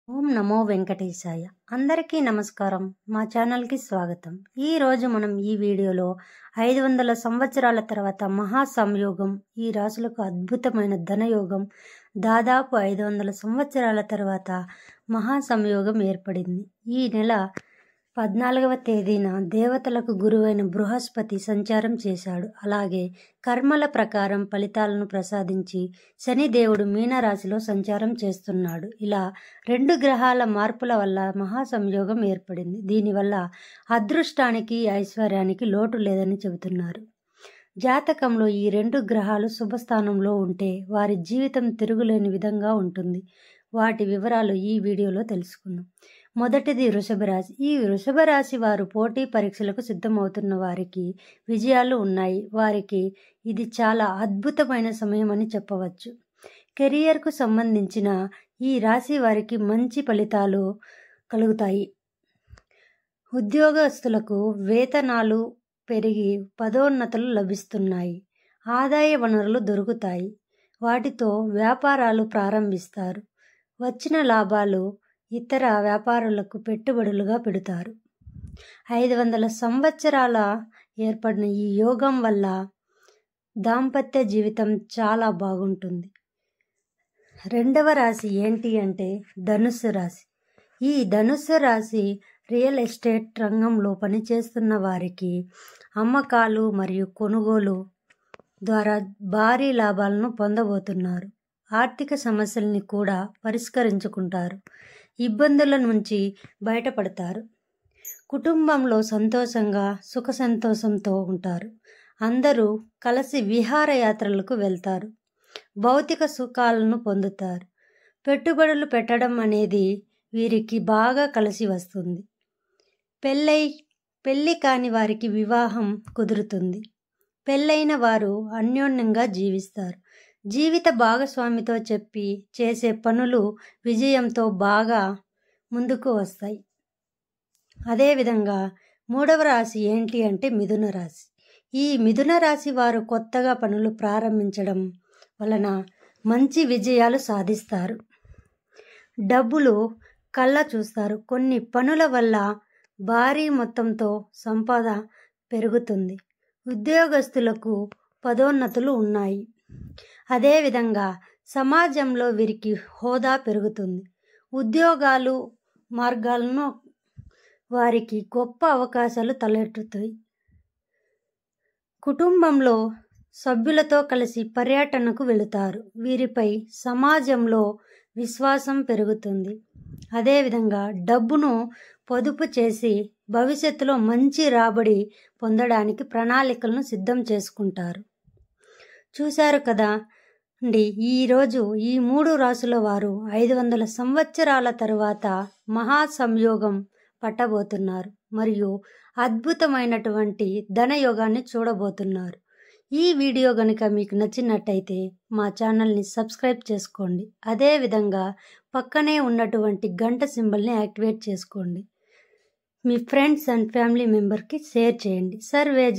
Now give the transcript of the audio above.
ఓం నమో వెంకటేశాయ. అందరికీ నమస్కారం. మా ఛానల్కి స్వాగతం. ఈరోజు మనం ఈ వీడియోలో 500 సంవత్సరాల తర్వాత మహా సంయోగం, ఈ రాశులకు అద్భుతమైన ధనయోగం, దాదాపు 500 సంవత్సరాల తర్వాత మహా సంయోగం ఏర్పడింది. ఈ నెల 14వ తేదీన దేవతలకు గురువైన బృహస్పతి సంచారం చేశాడు. అలాగే కర్మల ప్రకారం ఫలితాలను ప్రసాదించి శనిదేవుడు మీనరాశిలో సంచారం చేస్తున్నాడు. ఇలా 2 గ్రహాల మార్పుల వల్ల మహా సంయోగం ఏర్పడింది. దీనివల్ల అదృష్టానికి ఐశ్వర్యానికి లోటు లేదని చెబుతున్నారు. జాతకంలో ఈ 2 గ్రహాలు శుభస్థానంలో ఉంటే వారి జీవితం తిరుగులేని విధంగా ఉంటుంది. వాటి వివరాలు ఈ వీడియోలో తెలుసుకుందాం. మొదటిది వృషభ రాశి. ఈ వృషభ రాశి వారు పోటీ పరీక్షలకు సిద్ధమవుతున్న వారికి విజయాలు ఉన్నాయి. వారికి ఇది చాలా అద్భుతమైన సమయం అని చెప్పవచ్చు. కెరియర్కు సంబంధించిన ఈ రాశి వారికి మంచి ఫలితాలు కలుగుతాయి. ఉద్యోగస్తులకు వేతనాలు పెరిగి పదోన్నతులు లభిస్తున్నాయి. ఆదాయ వనరులు దొరుకుతాయి. వాటితో వ్యాపారాలు ప్రారంభిస్తారు. వచ్చిన లాభాలు ఇతర వ్యాపారులకు పెట్టుబడులుగా పెడతారు. 500 సంవత్సరాల ఏర్పడిన ఈ యోగం వల్ల దాంపత్య జీవితం చాలా బాగుంటుంది. రెండవ రాశి ఏంటి అంటే ధనుస్సు రాశి. ఈ ధనుస్సు రాశి రియల్ ఎస్టేట్ రంగంలో పనిచేస్తున్న వారికి అమ్మకాలు మరియు కొనుగోలు ద్వారా భారీ లాభాలను పొందబోతున్నారు. ఆర్థిక సమస్యల్ని కూడా పరిష్కరించుకుంటారు. ఇబ్బందుల నుంచి బయటపడతారు. కుటుంబంలో సంతోషంగా సుఖ సంతోషంతో ఉంటారు. అందరూ కలిసి విహారయాత్రలకు వెళ్తారు. భౌతిక సుఖాలను పొందుతారు. పెట్టుబడులు పెట్టడం అనేది వీరికి బాగా కలిసి వస్తుంది. పెళ్ళి కాని వారికి వివాహం కుదురుతుంది. పెళ్ళైన వారు అన్యోన్యంగా జీవిస్తారు. జీవిత భాగస్వామితో చెప్పి చేసే పనులు విజయంతో బాగా ముందుకు వస్తాయి. అదేవిధంగా మూడవ రాశి ఏంటి అంటే మిథున రాశి. ఈ మిథున రాశి వారు కొత్తగా పనులు ప్రారంభించడం వలన మంచి విజయాలు సాధిస్తారు. డబ్బులు కళ్ళ చూస్తారు. కొన్ని పనుల వల్ల భారీ మొత్తంతో సంపద పెరుగుతుంది. ఉద్యోగస్తులకు పదోన్నతులు ఉన్నాయి. అదేవిధంగా సమాజంలో వీరికి హోదా పెరుగుతుంది. ఉద్యోగాలు మార్గాలను వారికి గొప్ప అవకాశాలు తలెత్తుతాయి. కుటుంబంలో సభ్యులతో కలిసి పర్యటనకు వెళుతారు. వీరిపై సమాజంలో విశ్వాసం పెరుగుతుంది. అదేవిధంగా డబ్బును పొదుపు చేసి భవిష్యత్తులో మంచి రాబడి పొందడానికి ప్రణాళికలను సిద్ధం చేసుకుంటారు. చూశారు కదా అండి, ఈరోజు ఈ 3 రాశుల వారు 500 సంవత్సరాల తరువాత మహా సంయోగం పట్టబోతున్నారు మరియు అద్భుతమైనటువంటి ధనయోగాన్ని చూడబోతున్నారు. ఈ వీడియో కనుక మీకు నచ్చినట్టయితే మా ఛానల్ని సబ్స్క్రైబ్ చేసుకోండి. అదేవిధంగా పక్కనే ఉన్నటువంటి గంట సింబల్ని యాక్టివేట్ చేసుకోండి. మీ ఫ్రెండ్స్ అండ్ ఫ్యామిలీ మెంబర్కి షేర్ చేయండి. సర్వే